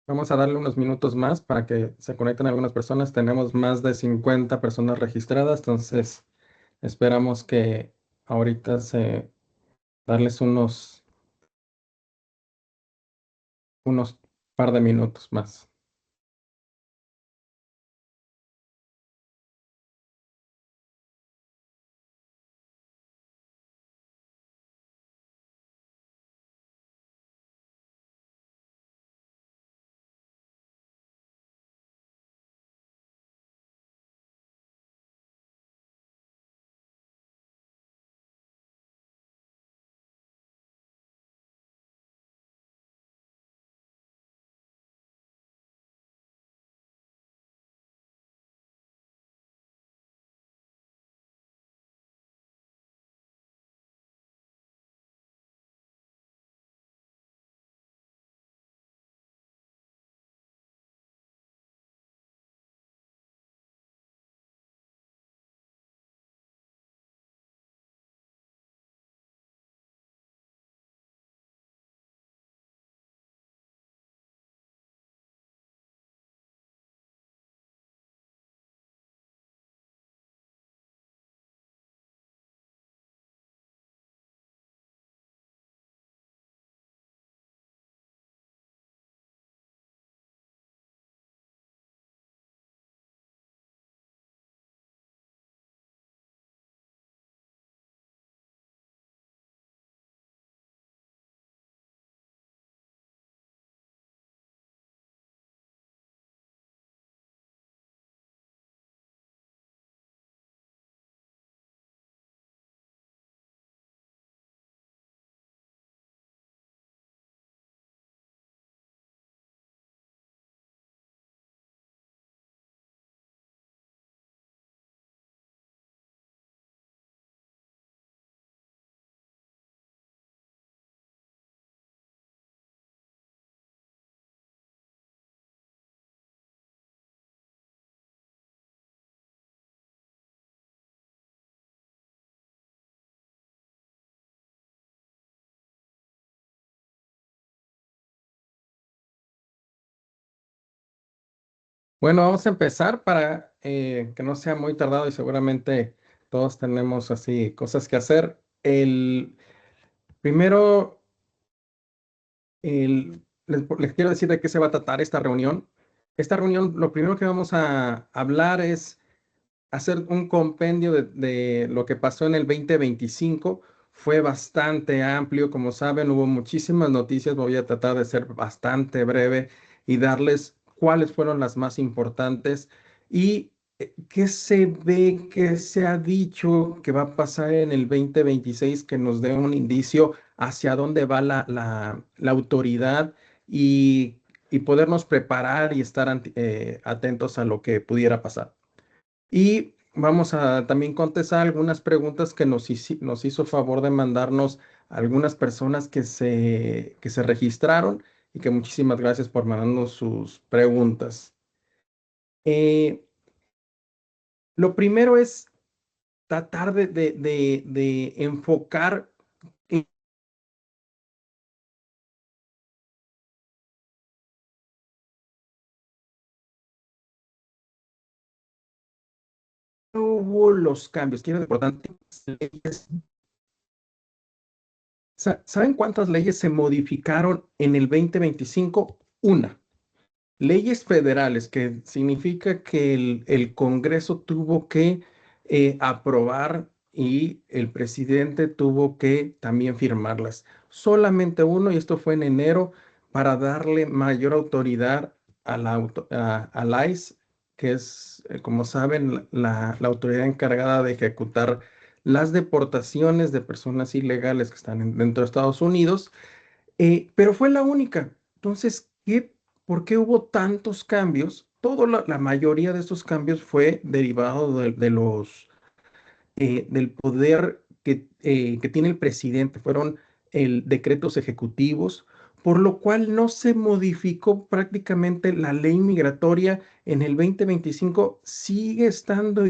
Vamos a darle unos minutos más para que se conecten algunas personas. Tenemos más de 50 personas registradas, entonces esperamos que ahorita se darles unos par de minutos más. Bueno, vamos a empezar para que no sea muy tardado y seguramente todos tenemos así cosas que hacer. El primero, les quiero decir de qué se va a tratar esta reunión. Esta reunión, lo primero que vamos a hablar es hacer un compendio de lo que pasó en el 2025. Fue bastante amplio, como saben, hubo muchísimas noticias. Voy a tratar de ser bastante breve y darles cuáles fueron las más importantes y qué se ve, qué se ha dicho que va a pasar en el 2026 que nos dé un indicio hacia dónde va la autoridad y podernos preparar y estar atentos a lo que pudiera pasar. Y vamos a también contestar algunas preguntas que nos hizo favor de mandarnos algunas personas que se registraron y que muchísimas gracias por mandarnos sus preguntas. Eh, lo primero es tratar de enfocar en qué hubo los cambios. Quiero importante. ¿Saben cuántas leyes se modificaron en el 2025? Una. Leyes federales, que significa que el Congreso tuvo que aprobar y el presidente tuvo que también firmarlas. Solamente uno, y esto fue en enero, para darle mayor autoridad a la ICE, que es, como saben, la autoridad encargada de ejecutar las deportaciones de personas ilegales que están dentro de Estados Unidos, pero fue la única. Entonces, ¿por qué hubo tantos cambios? La mayoría de estos cambios fue derivado del poder que tiene el presidente. Fueron decretos ejecutivos, por lo cual no se modificó prácticamente la ley migratoria en el 2025. Sigue estando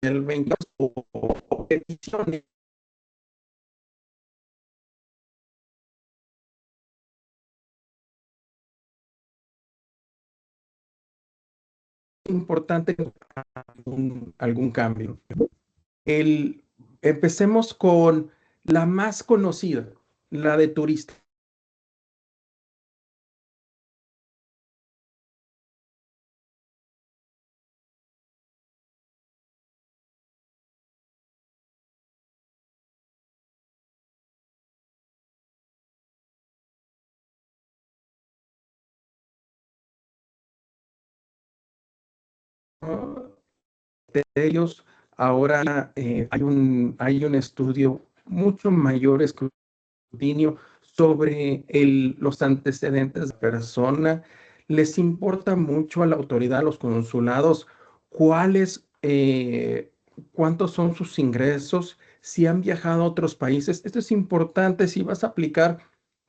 el 22 o peticiones importantes, algún cambio. El, empecemos con la más conocida, la de turista. De ellos, ahora hay un estudio mucho mayor escrutinio sobre los antecedentes de la persona. Les importa mucho a la autoridad, a los consulados, cuáles, cuántos son sus ingresos, si han viajado a otros países. Esto es importante si vas a aplicar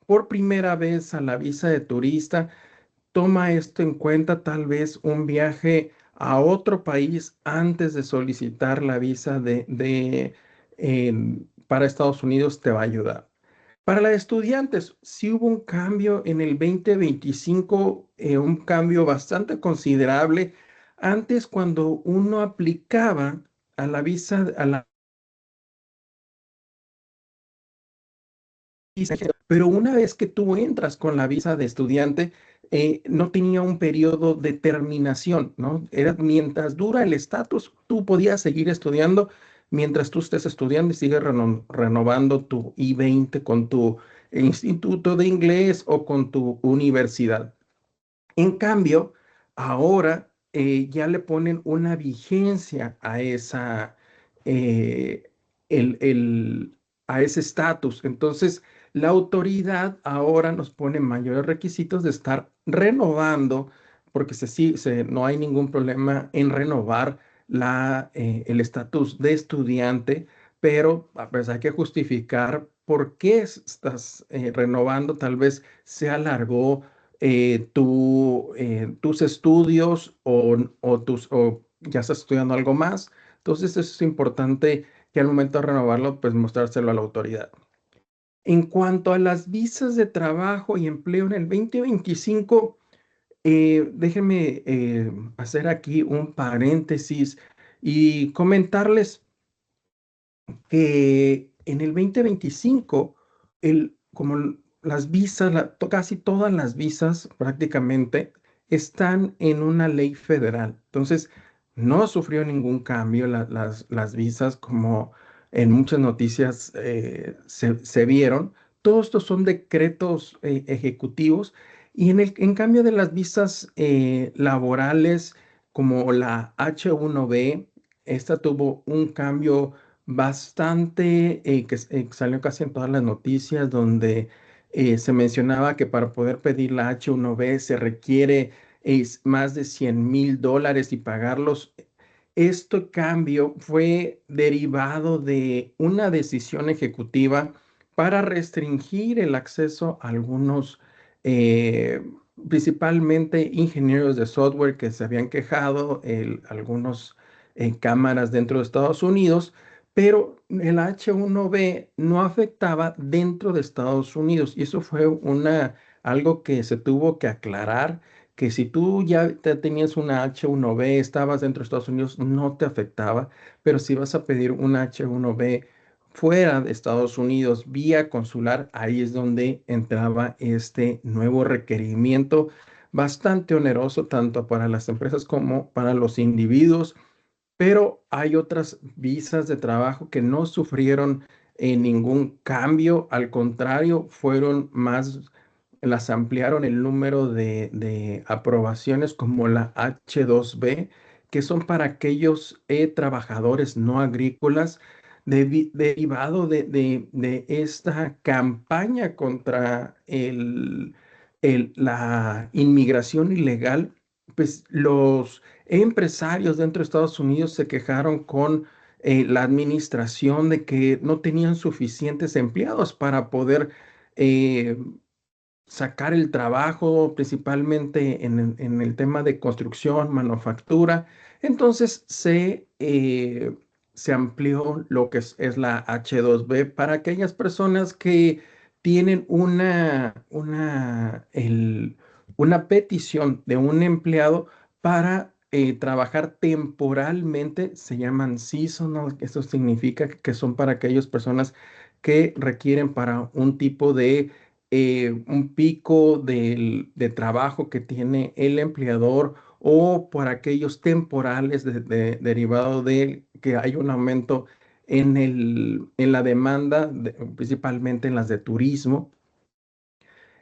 por primera vez a la visa de turista. Toma esto en cuenta, tal vez un viaje a otro país antes de solicitar la visa para Estados Unidos te va a ayudar. Para las estudiantes, sí hubo un cambio en el 2025, un cambio bastante considerable. Antes, cuando uno aplicaba a la visa, a la visa, pero una vez que tú entras con la visa de estudiante, no tenía un periodo de terminación, ¿no? Era mientras dura el estatus, tú podías seguir estudiando mientras tú estés estudiando y sigues renovando tu I-20 con tu instituto de inglés o con tu universidad. En cambio, ahora ya le ponen una vigencia a eh, el, el- a ese estatus. Entonces, la autoridad ahora nos pone mayores requisitos de estar renovando, porque no hay ningún problema en renovar el estatus de estudiante, pero pues hay que justificar por qué estás renovando. Tal vez se alargó tus estudios o ya estás estudiando algo más. Entonces es importante que al momento de renovarlo, pues mostrárselo a la autoridad. En cuanto a las visas de trabajo y empleo en el 2025, déjenme hacer aquí un paréntesis y comentarles que en el 2025, las visas, casi todas las visas prácticamente están en una ley federal. Entonces, no sufrió ningún cambio las visas como en muchas noticias se vieron. Todos estos son decretos ejecutivos y en cambio de las visas laborales como la H1B, esta tuvo un cambio bastante que salió casi en todas las noticias, donde se mencionaba que para poder pedir la H1B se requiere más de $100,000 y pagarlos. Este cambio fue derivado de una decisión ejecutiva para restringir el acceso a algunos, eh, principalmente ingenieros de software que se habían quejado, algunos cámaras dentro de Estados Unidos, pero el H1B no afectaba dentro de Estados Unidos y eso fue algo que se tuvo que aclarar, que si tú ya tenías una H1B, estabas dentro de Estados Unidos, no te afectaba, pero si vas a pedir una H1B fuera de Estados Unidos vía consular, ahí es donde entraba este nuevo requerimiento bastante oneroso tanto para las empresas como para los individuos, pero hay otras visas de trabajo que no sufrieron ningún cambio, al contrario, las ampliaron el número de aprobaciones como la H2B, que son para aquellos trabajadores no agrícolas derivado de esta campaña contra la inmigración ilegal. Pues los empresarios dentro de Estados Unidos se quejaron con la administración de que no tenían suficientes empleados para poder eh, sacar el trabajo, principalmente en el tema de construcción, manufactura. Entonces se eh, se amplió lo que es la H2B para aquellas personas que tienen una petición de un empleado para trabajar temporalmente. Se llaman seasonal. Eso significa que son para aquellas personas que requieren para un tipo de un pico de trabajo que tiene el empleador, o por aquellos temporales derivado de que hay un aumento en la demanda, principalmente en las de turismo.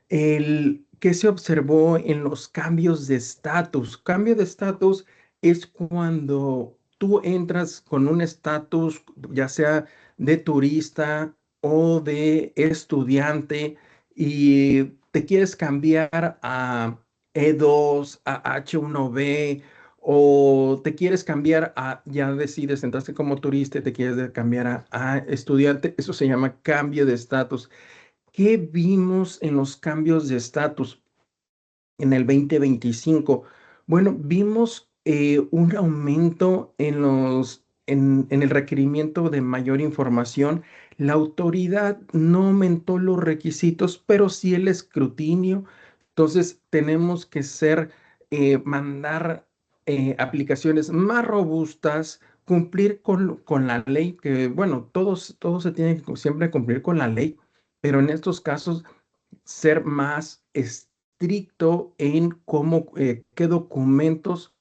¿Qué se observó en los cambios de estatus? Cambio de estatus es cuando tú entras con un estatus, ya sea de turista o de estudiante, y te quieres cambiar a E2, a H1B, o te quieres cambiar a, ya decides, entraste como turista y te quieres cambiar a estudiante. Eso se llama cambio de estatus. ¿Qué vimos en los cambios de estatus en el 2025? Bueno, vimos un aumento en el requerimiento de mayor información. La autoridad no aumentó los requisitos, pero sí el escrutinio. Entonces, tenemos que mandar aplicaciones más robustas, cumplir con la ley, que bueno, todos se tienen que siempre cumplir con la ley, pero en estos casos ser más estricto en qué documentos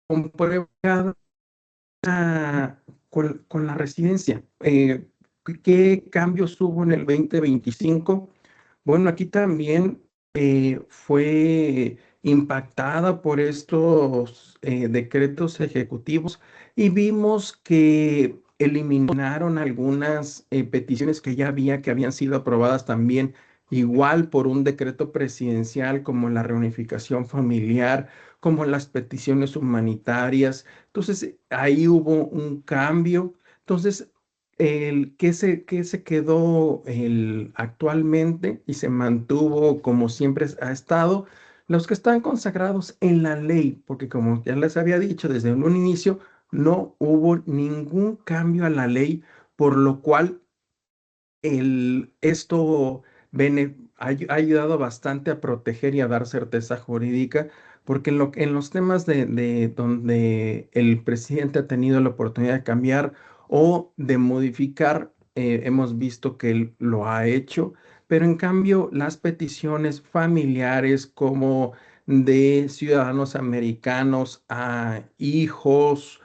comprueba con la residencia. ¿Qué cambios hubo en el 2025? Bueno, aquí también fue impactada por estos decretos ejecutivos, y vimos que eliminaron algunas peticiones que ya había, que habían sido aprobadas también igual por un decreto presidencial, como la reunificación familiar, como las peticiones humanitarias. Entonces, ahí hubo un cambio. Entonces, qué se quedó actualmente y se mantuvo como siempre ha estado, los que están consagrados en la ley, porque como ya les había dicho desde un inicio, no hubo ningún cambio a la ley, por lo cual esto ha ayudado bastante a proteger y a dar certeza jurídica, porque en los temas de donde el presidente ha tenido la oportunidad de cambiar o de modificar, hemos visto que él lo ha hecho, pero en cambio las peticiones familiares, como de ciudadanos americanos a hijos,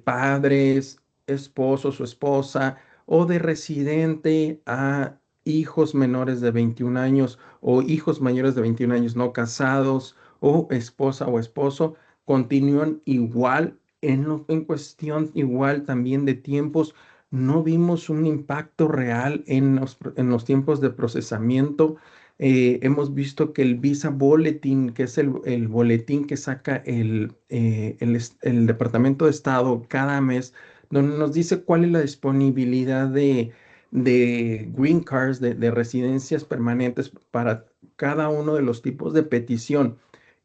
padres, esposos o esposa, o de residente a hijos menores de 21 años, o hijos mayores de 21 años no casados, o esposa o esposo, continúan igual en cuestión igual también de tiempos. No vimos un impacto real en los tiempos de procesamiento. Hemos visto que el Visa Bulletin, que es el boletín que saca el Departamento de Estado cada mes, donde nos dice cuál es la disponibilidad de green cards, de residencias permanentes para cada uno de los tipos de petición,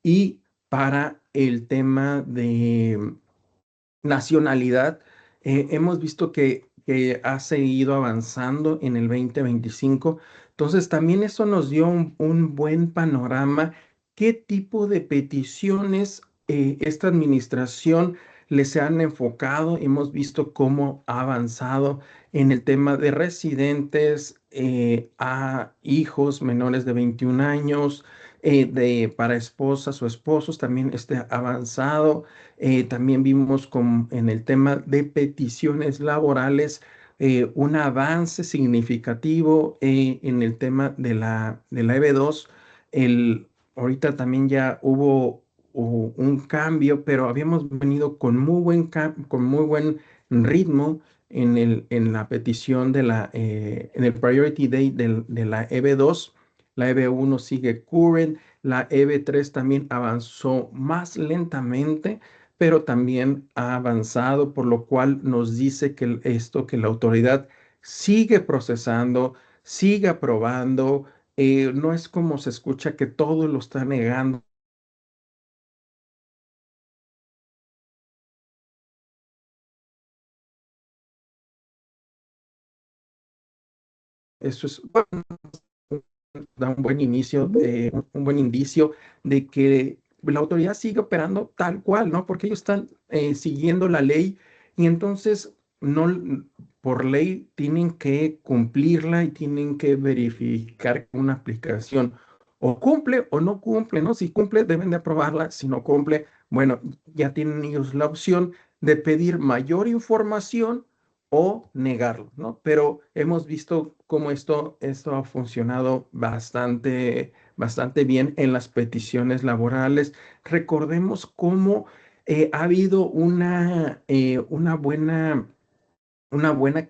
y para el tema de nacionalidad. Hemos visto que ha seguido avanzando en el 2025. Entonces, también eso nos dio un buen panorama. ¿Qué tipo de peticiones esta administración les han enfocado? Hemos visto cómo ha avanzado en el tema de residentes a hijos menores de 21 años, para esposas o esposos, también avanzado. También vimos en el tema de peticiones laborales un avance significativo en el tema de la EB2. Ahorita también ya hubo un cambio, pero habíamos venido con muy buen ritmo. en la petición en el Priority Date de la EB2. La EB1 sigue current, la EB3 también avanzó más lentamente, pero también ha avanzado, por lo cual nos dice que que la autoridad sigue procesando, sigue aprobando. No es como se escucha que todo lo está negando. Eso es, bueno, da un buen inicio, un buen indicio de que la autoridad sigue operando tal cual, ¿no? Porque ellos están siguiendo la ley y entonces no, por ley tienen que cumplirla y tienen que verificar que una aplicación o cumple o no cumple, ¿no? Si cumple, deben de aprobarla. Si no cumple, bueno, ya tienen ellos la opción de pedir mayor información o negarlo, ¿no? Pero hemos visto cómo esto ha funcionado bastante bien en las peticiones laborales. Recordemos cómo ha habido una buena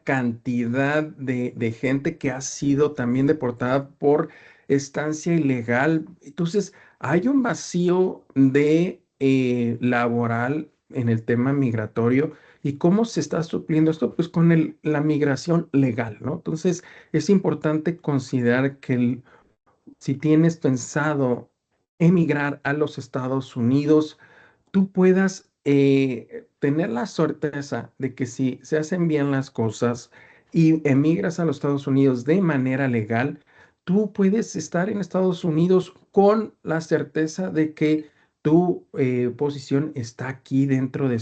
cantidad de gente que ha sido también deportada por estancia ilegal. Entonces, hay un vacío de laboral en el tema migratorio. ¿Y cómo se está supliendo esto? Pues con la migración legal, ¿no? Entonces, es importante considerar que si tienes pensado emigrar a los Estados Unidos, tú puedas tener la certeza de que si se hacen bien las cosas y emigras a los Estados Unidos de manera legal, tú puedes estar en Estados Unidos con la certeza de que tu posición está aquí dentro de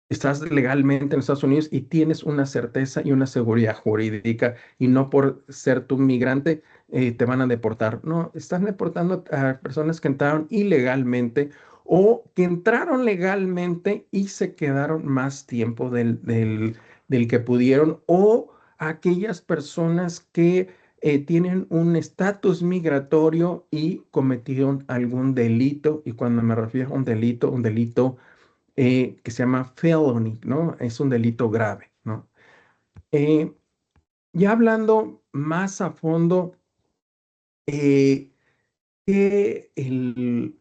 estás legalmente en Estados Unidos y tienes una certeza y una seguridad jurídica y no por ser tu migrante te van a deportar. No, están deportando a personas que entraron ilegalmente o que entraron legalmente y se quedaron más tiempo del que pudieron, o aquellas personas que tienen un estatus migratorio y cometieron algún delito. Y cuando me refiero a un delito que se llama felony, ¿no? Es un delito grave, ¿no? Eh, ya hablando más a fondo, eh,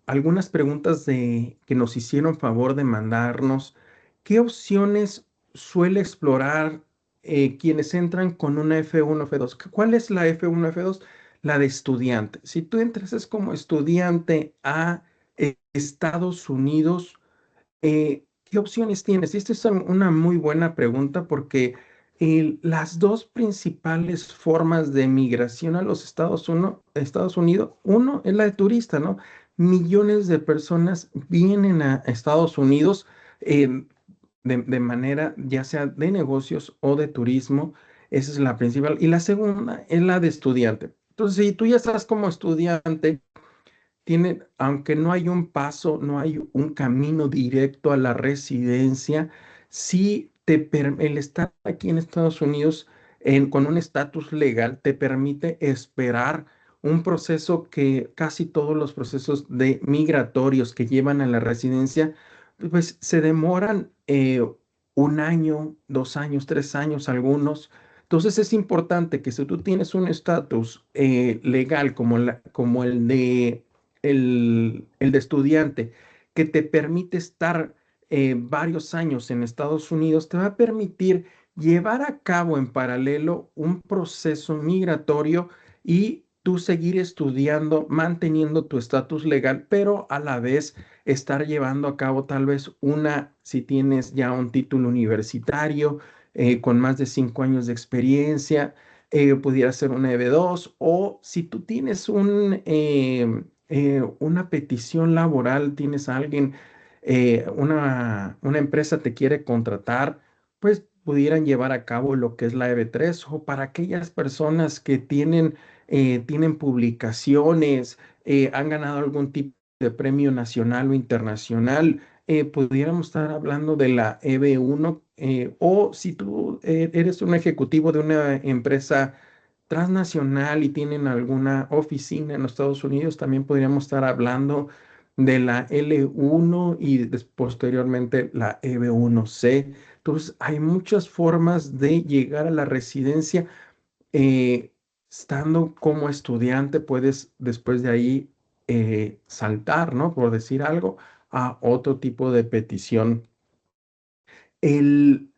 algunas preguntas que nos hicieron favor de mandarnos, ¿qué opciones suele explorar quienes entran con una F1, F2? ¿Cuál es la F1, F2? La de estudiante. Si tú entras es como estudiante a Estados Unidos, ¿qué opciones tienes? Y esta es una muy buena pregunta porque las dos principales formas de migración a los Estados Unidos, uno es la de turista, ¿no? Millones de personas vienen a Estados Unidos eh, de manera ya sea de negocios o de turismo. Esa es la principal. Y la segunda es la de estudiante. Entonces, si tú ya estás como estudiante, aunque no hay un paso, no hay un camino directo a la residencia, sí el estar aquí en Estados Unidos con un estatus legal te permite esperar un proceso que casi todos los procesos de migratorios que llevan a la residencia, pues se demoran 1 año, 2 años, 3 años algunos. Entonces es importante que si tú tienes un estatus legal como el de estudiante, que te permite estar varios años en Estados Unidos, te va a permitir llevar a cabo en paralelo un proceso migratorio y tú seguir estudiando, manteniendo tu estatus legal, pero a la vez estar llevando a cabo tal vez si tienes ya un título universitario con más de 5 años de experiencia, pudiera ser una EB2, o si tú tienes una petición laboral, tienes a alguien, una empresa te quiere contratar, pues pudieran llevar a cabo lo que es la EB3, o para aquellas personas que tienen publicaciones, han ganado algún tipo de premio nacional o internacional, pudiéramos estar hablando de la EB1, o si tú eres un ejecutivo de una empresa transnacional y tienen alguna oficina en los Estados Unidos, también podríamos estar hablando de la L1 y posteriormente la EB1C. Entonces, hay muchas formas de llegar a la residencia. eh, Estando como estudiante, puedes después de ahí saltar, ¿no? Por decir algo, a otro tipo de petición. El,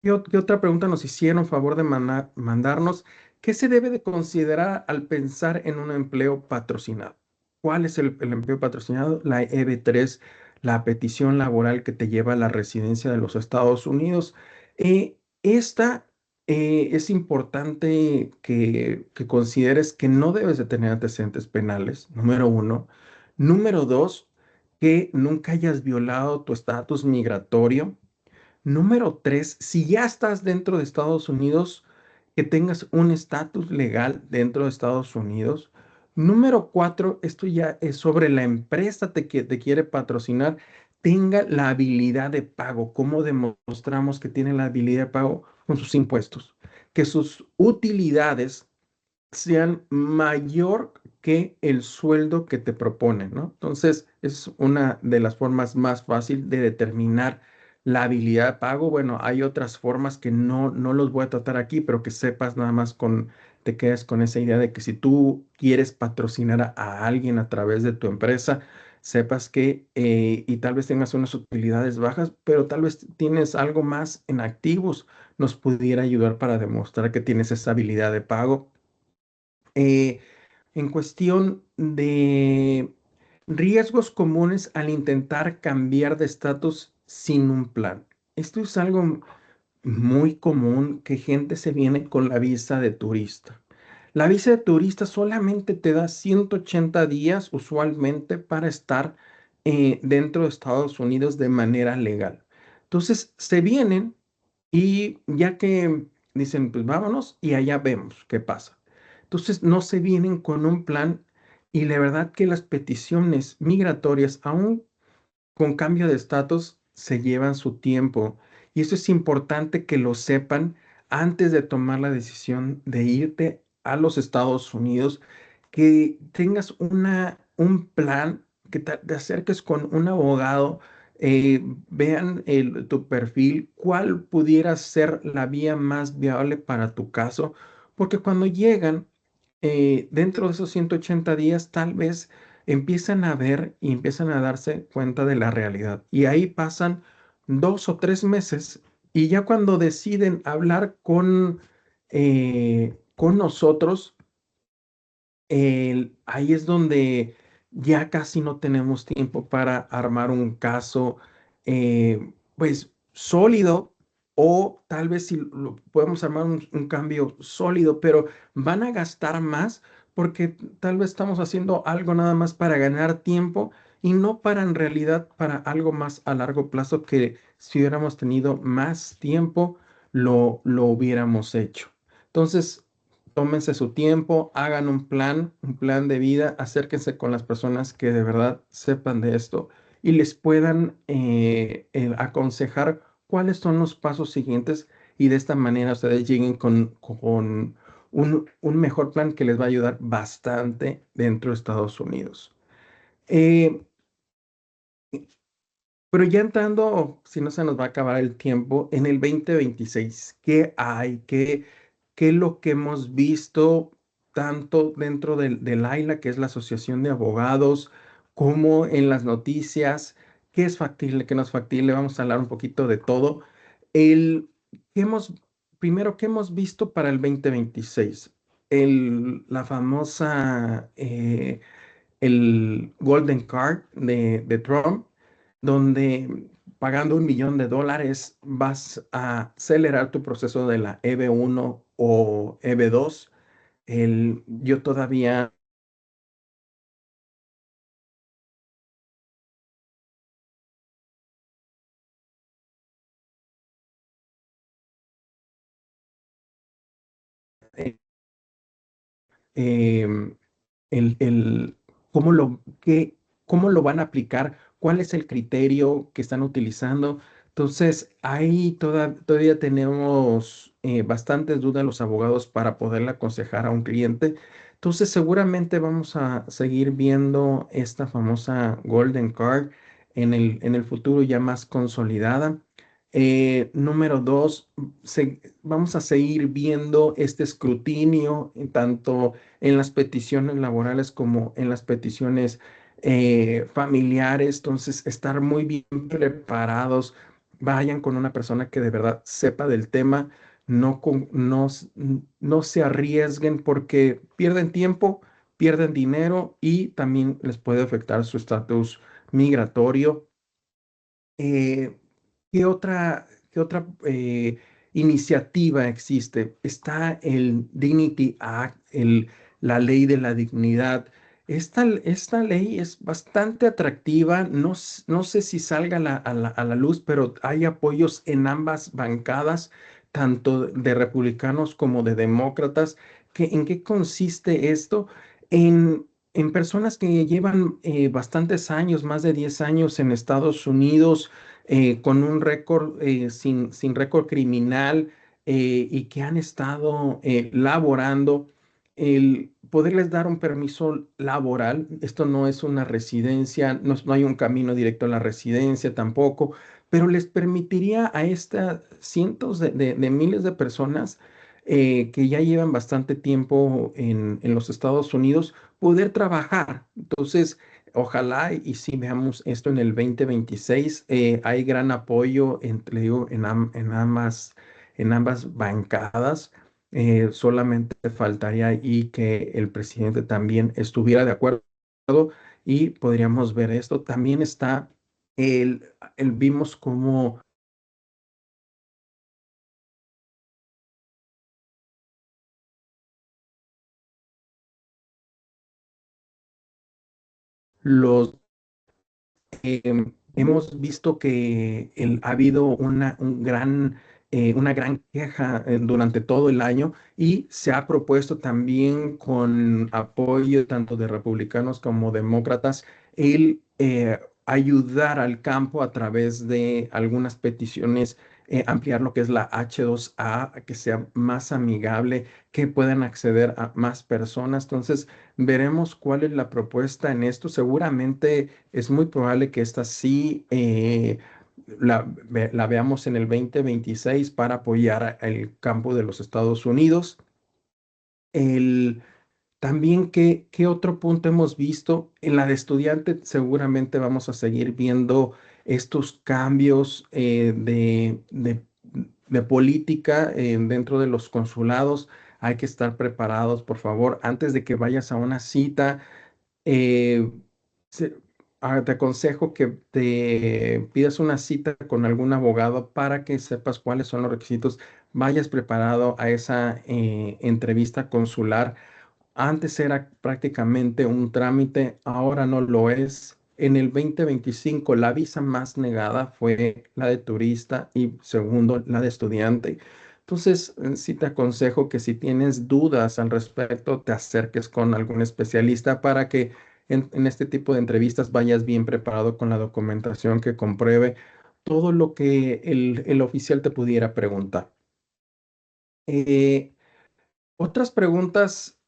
¿qué otra pregunta nos hicieron favor de mandarnos? ¿Qué se debe de considerar al pensar en un empleo patrocinado? ¿Cuál es el empleo patrocinado? La EB3, la petición laboral que te lleva a la residencia de los Estados Unidos. Esta es importante que consideres que no debes de tener antecedentes penales, número uno. Número dos, que nunca hayas violado tu estatus migratorio. Número tres, si ya estás dentro de Estados Unidos, que tengas un estatus legal dentro de Estados Unidos. Número cuatro, esto ya es sobre la empresa que te quiere patrocinar, tenga la habilidad de pago. ¿Cómo demostramos que tiene la habilidad de pago? Con sus impuestos. Que sus utilidades sean mayor que el sueldo que te proponen, ¿no? Entonces, es una de las formas más fácil de determinar la habilidad de pago. Bueno, hay otras formas que no los voy a tratar aquí, pero que sepas nada más te quedes con esa idea de que si tú quieres patrocinar a alguien a través de tu empresa, sepas que, y tal vez tengas unas utilidades bajas, pero tal vez tienes algo más en activos, nos pudiera ayudar para demostrar que tienes esa habilidad de pago. Eh, en cuestión de riesgos comunes al intentar cambiar de estatus sin un plan. Esto es algo muy común que gente se viene con la visa de turista. La visa de turista solamente te da 180 días usualmente para estar dentro de Estados Unidos de manera legal. Entonces se vienen y ya que dicen, pues vámonos y allá vemos qué pasa. Entonces no se vienen con un plan y la verdad que las peticiones migratorias, aún con cambio de estatus se llevan su tiempo y eso es importante que lo sepan antes de tomar la decisión de irte a los Estados Unidos, que tengas un plan, que te acerques con un abogado, vean tu perfil, cuál pudiera ser la vía más viable para tu caso, porque cuando llegan dentro de esos 180 días, tal vez empiezan a ver y empiezan a darse cuenta de la realidad. Y ahí pasan 2 o 3 meses y ya cuando deciden hablar con nosotros, ahí es donde ya casi no tenemos tiempo para armar un caso, pues sólido, o tal vez si podemos armar un cambio sólido, pero van a gastar más porque tal vez estamos haciendo algo nada más para ganar tiempo y no para en realidad para algo más a largo plazo que si hubiéramos tenido más tiempo lo hubiéramos hecho. Entonces, tómense su tiempo, hagan un plan de vida, acérquense con las personas que de verdad sepan de esto y les puedan aconsejar cuáles son los pasos siguientes y de esta manera ustedes lleguen con un mejor plan que les va a ayudar bastante dentro de Estados Unidos. Eh, pero ya entrando, si no se nos va a acabar el tiempo, en el 2026, ¿qué hay? ¿Qué es lo que hemos visto tanto dentro del AILA, que es la Asociación de Abogados, como en las noticias? ¿Qué es factible, qué no es factible? Vamos a hablar un poquito de todo. El, ¿qué hemos, primero, ¿qué hemos visto para el 2026? La famosa, el Golden Card de Trump, donde pagando $1 millón vas a acelerar tu proceso de la EB1 o EB2. Yo todavía eh, em, el cómo lo van a aplicar, cuál es el criterio que están utilizando. Entonces, ahí todavía tenemos bastantes dudas los abogados para poderle aconsejar a un cliente. Entonces, seguramente vamos a seguir viendo esta famosa Golden Card en el futuro ya más consolidada. Número dos, vamos a seguir viendo este escrutinio tanto en las peticiones laborales como en las peticiones familiares. Entonces, estar muy bien preparados. Vayan con una persona que de verdad sepa del tema. No se arriesguen porque pierden tiempo, pierden dinero y también les puede afectar su estatus migratorio. Eh, qué otra iniciativa existe? Está el Dignity Act, la ley de la dignidad. Esta ley es bastante atractiva. No sé si salga a la luz, pero hay apoyos en ambas bancadas, tanto de republicanos como de demócratas. ¿En qué consiste esto? En personas que llevan bastantes años, más de 10 años en Estados Unidos, con un récord sin récord criminal y que han estado laborando, el poderles dar un permiso laboral. Esto no es una residencia, no hay un camino directo a la residencia tampoco, pero les permitiría a estas cientos de miles de personas que ya llevan bastante tiempo en los Estados Unidos poder trabajar. Entonces, ojalá y sí veamos esto en el 2026. Hay gran apoyo le digo, en ambas bancadas. Solamente faltaría ahí que el presidente también estuviera de acuerdo y podríamos ver esto. También está vimos como los hemos visto que ha habido una gran queja durante todo el año y se ha propuesto también con apoyo tanto de republicanos como demócratas el ayudar al campo a través de algunas peticiones, ampliar lo que es la H2A, que sea más amigable, que puedan acceder a más personas. Entonces, veremos cuál es la propuesta en esto. Seguramente es muy probable que esta sí la veamos en el 2026 para apoyar el campo de los Estados Unidos. El, también, ¿qué otro punto hemos visto? En la de estudiante seguramente vamos a seguir viendo estos cambios de política dentro de los consulados. Hay que estar preparados, por favor, antes de que vayas a una cita. eh, se- Te aconsejo que te pidas una cita con algún abogado para que sepas cuáles son los requisitos, vayas preparado a esa entrevista consular. Antes era prácticamente un trámite, ahora no lo es. En el 2025 la visa más negada fue la de turista y segundo la de estudiante. Entonces, sí te aconsejo que si tienes dudas al respecto, te acerques con algún especialista para que en este tipo de entrevistas vayas bien preparado con la documentación que compruebe todo lo que el oficial te pudiera preguntar. Eh, Otras preguntas,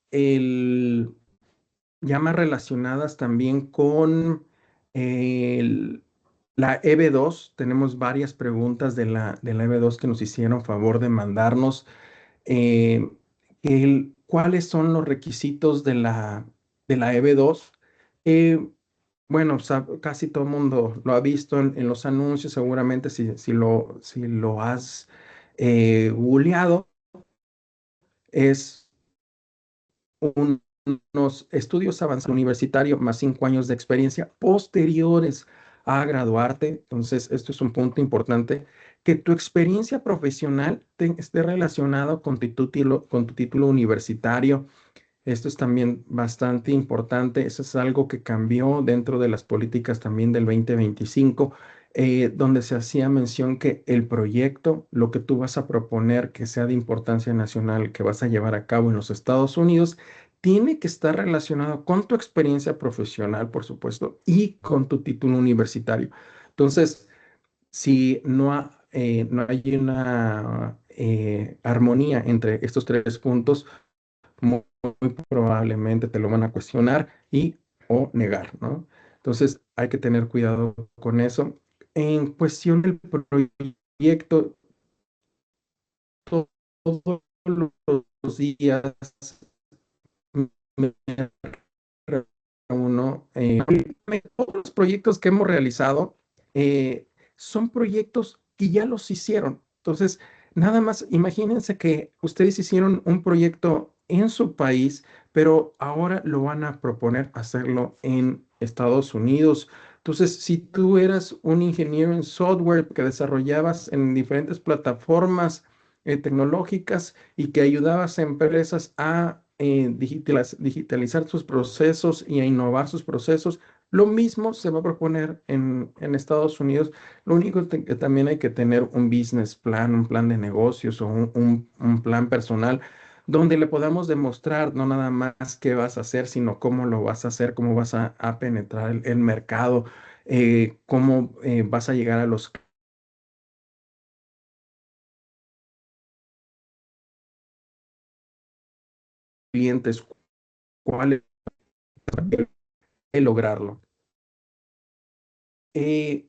ya más relacionadas también con el- la EB2. Tenemos varias preguntas de la EB2 que nos hicieron favor de mandarnos. eh, ¿Cuáles son los requisitos de la EB2? Eh, bueno, casi todo el mundo lo ha visto en los anuncios, seguramente si lo has googleado, es unos estudios avanzados universitarios más 5 años de experiencia posteriores a graduarte. Entonces, esto es un punto importante, que tu experiencia profesional esté relacionado con tu título universitario. Esto es también bastante importante. Eso es algo que cambió dentro de las políticas también del 2025, donde se hacía mención que el proyecto, lo que tú vas a proponer que sea de importancia nacional, que vas a llevar a cabo en los Estados Unidos, tiene que estar relacionado con tu experiencia profesional, por supuesto, y con tu título universitario. Entonces, si no hay una armonía entre estos tres puntos, muy probablemente te lo van a cuestionar y o negar, ¿no? Entonces hay que tener cuidado con eso. En cuestión del proyecto, todos los días me reúno. Todos los proyectos que hemos realizado eh, son proyectos que ya los hicieron. Entonces, nada más imagínense que ustedes hicieron un proyecto en su país, pero ahora lo van a proponer hacerlo en Estados Unidos. Entonces, si tú eras un ingeniero en software que desarrollabas en diferentes plataformas tecnológicas y que ayudabas a empresas a digitalizar sus procesos y a innovar sus procesos, lo mismo se va a proponer en Estados Unidos. Lo único que también hay que tener un business plan, un plan de negocios o un plan personal donde le podamos demostrar no nada más qué vas a hacer, sino cómo lo vas a hacer, cómo vas a penetrar el mercado, cómo vas a llegar a los clientes, cuál es el lograrlo. Eh,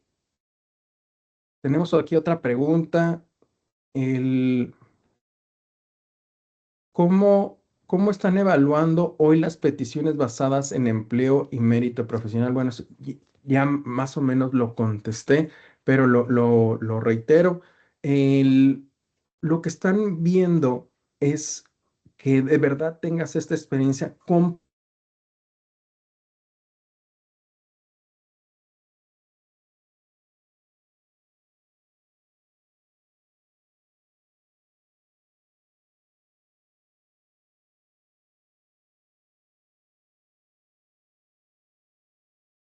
Tenemos aquí otra pregunta. El, ¿cómo están evaluando hoy las peticiones basadas en empleo y mérito profesional? Bueno, ya más o menos lo contesté, pero lo reitero. El- lo que están viendo es que de verdad tengas esta experiencia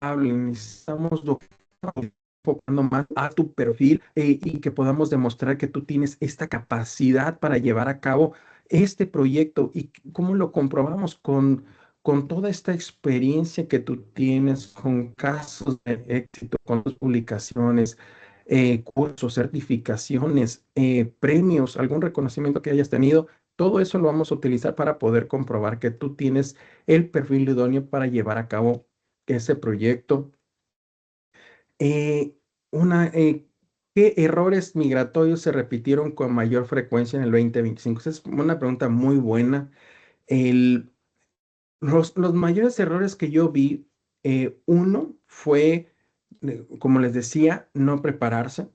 hable, necesitamos enfocando más a tu perfil y que podamos demostrar que tú tienes esta capacidad para llevar a cabo este proyecto. ¿Y cómo lo comprobamos? Con toda esta experiencia que tú tienes, con casos de éxito, con tus publicaciones, cursos, certificaciones, premios, algún reconocimiento que hayas tenido. Todo eso lo vamos a utilizar para poder comprobar que tú tienes el perfil idóneo para llevar a cabo ese proyecto. Eh, una, ¿Qué errores migratorios se repitieron con mayor frecuencia en el 2025? Esa es una pregunta muy buena. El, los mayores errores que yo vi, uno fue, como les decía, no prepararse.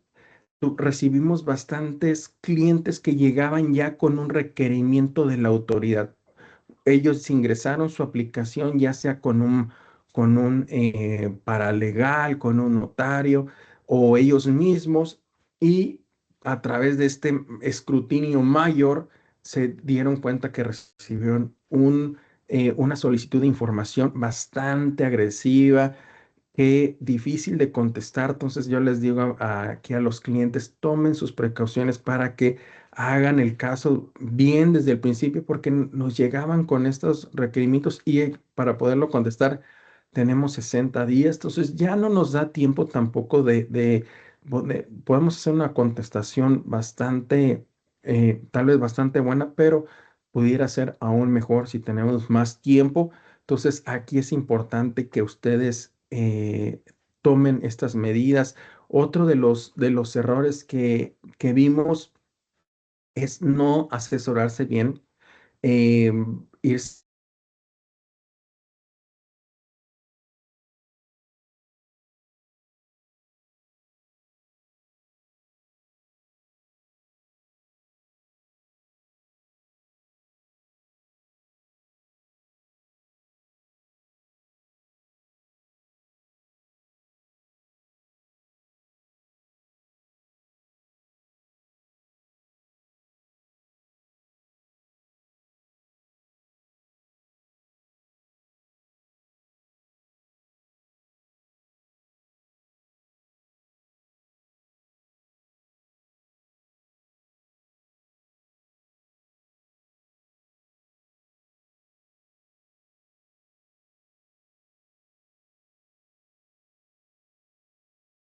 Recibimos bastantes clientes que llegaban ya con un requerimiento de la autoridad. Ellos ingresaron su aplicación ya sea con un paralegal, con un notario o ellos mismos y a través de este escrutinio mayor se dieron cuenta que recibieron una solicitud de información bastante agresiva, que difícil de contestar. Entonces yo les digo aquí a los clientes, tomen sus precauciones para que hagan el caso bien desde el principio, porque nos llegaban con estos requerimientos y para poderlo contestar tenemos 60 días. Entonces ya no nos da tiempo tampoco podemos hacer una contestación bastante, tal vez bastante buena, pero pudiera ser aún mejor si tenemos más tiempo. Entonces, aquí es importante que ustedes tomen estas medidas. Otro de los errores que vimos es no asesorarse bien, ir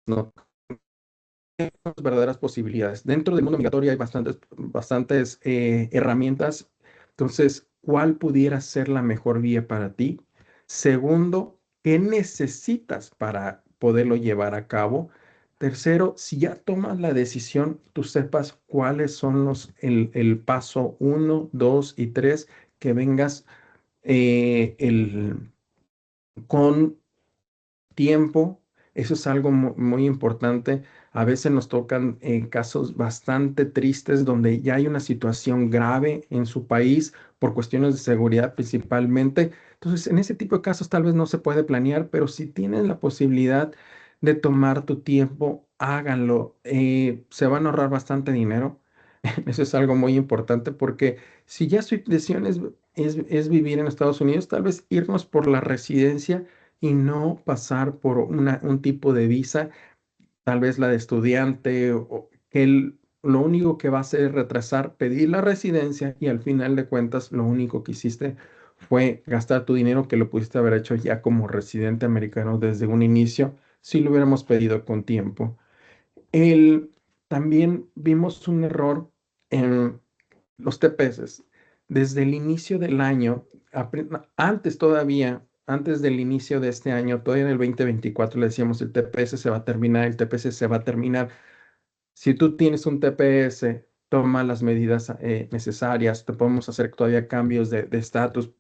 no verdaderas posibilidades. Dentro del mundo migratorio hay bastantes herramientas. Entonces, cuál pudiera ser la mejor vía para ti. Segundo, qué necesitas para poderlo llevar a cabo. Tercero, si ya tomas la decisión, tú sepas cuáles son el paso uno, dos y tres, que vengas con tiempo. Eso es algo muy importante. A veces nos tocan casos bastante tristes donde ya hay una situación grave en su país por cuestiones de seguridad principalmente. Entonces, en ese tipo de casos tal vez no se puede planear, pero si tienes la posibilidad de tomar tu tiempo, háganlo. Se van a ahorrar bastante dinero. Eso es algo muy importante porque si ya su decisión es vivir en Estados Unidos, tal vez irnos por la residencia y no pasar por un tipo de visa, tal vez la de estudiante, o que lo único que va a hacer es retrasar, pedir la residencia y al final de cuentas lo único que hiciste fue gastar tu dinero que lo pudiste haber hecho ya como residente americano desde un inicio, si lo hubiéramos pedido con tiempo. El, También vimos un error en los TPS. Desde el inicio del año, antes todavía, antes del inicio de este año, todavía en el 2024 le decíamos el TPS se va a terminar, el TPS se va a terminar. Si tú tienes un TPS, toma las medidas necesarias, te podemos hacer todavía cambios de estatus,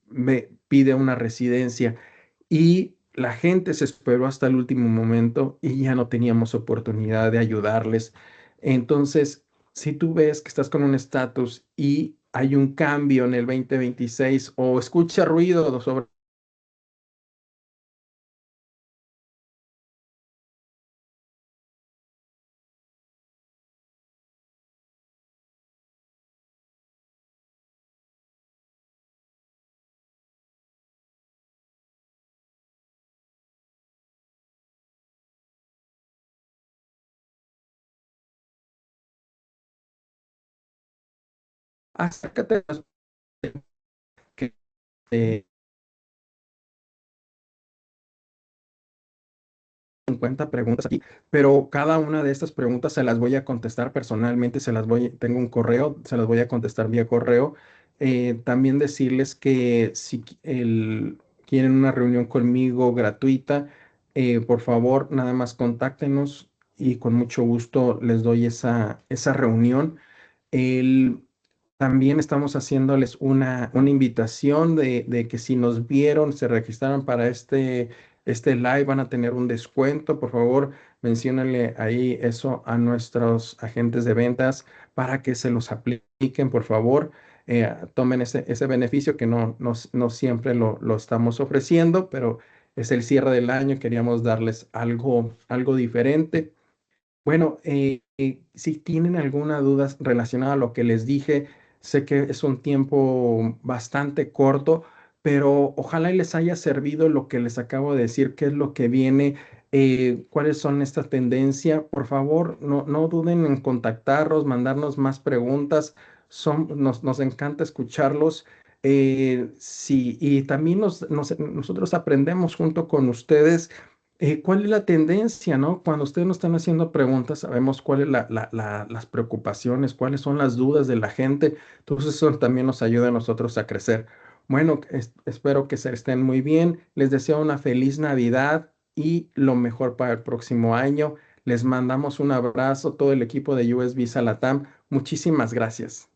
pide una residencia y la gente se esperó hasta el último momento y ya no teníamos oportunidad de ayudarles. Entonces, si tú ves que estás con un estatus y hay un cambio en el 2026 o escucha ruido sobre acércate a que 50 preguntas aquí, pero cada una de estas preguntas se las voy a contestar personalmente, tengo un correo, se las voy a contestar vía correo. También decirles que si quieren una reunión conmigo gratuita, por favor, nada más contáctenos y con mucho gusto les doy esa reunión. El, También estamos haciéndoles una invitación de que si nos vieron, se registraron para este live, van a tener un descuento. Por favor, menciónenle ahí eso a nuestros agentes de ventas para que se los apliquen, por favor. Tomen ese beneficio que no siempre lo estamos ofreciendo, pero es el cierre del año. Queríamos darles algo diferente. Bueno, si tienen alguna duda relacionada a lo que les dije, sé que es un tiempo bastante corto, pero ojalá y les haya servido lo que les acabo de decir, qué es lo que viene, cuáles son estas tendencias. Por favor, no duden en contactarnos, mandarnos más preguntas. Nos encanta escucharlos. Sí, y también nosotros aprendemos junto con ustedes ¿cuál es la tendencia, no? Cuando ustedes nos están haciendo preguntas, sabemos cuáles es las preocupaciones, cuáles son las dudas de la gente. Entonces, eso también nos ayuda a nosotros a crecer. Bueno, espero que se estén muy bien. Les deseo una feliz Navidad y lo mejor para el próximo año. Les mandamos un abrazo, todo el equipo de USB Latam. Muchísimas gracias.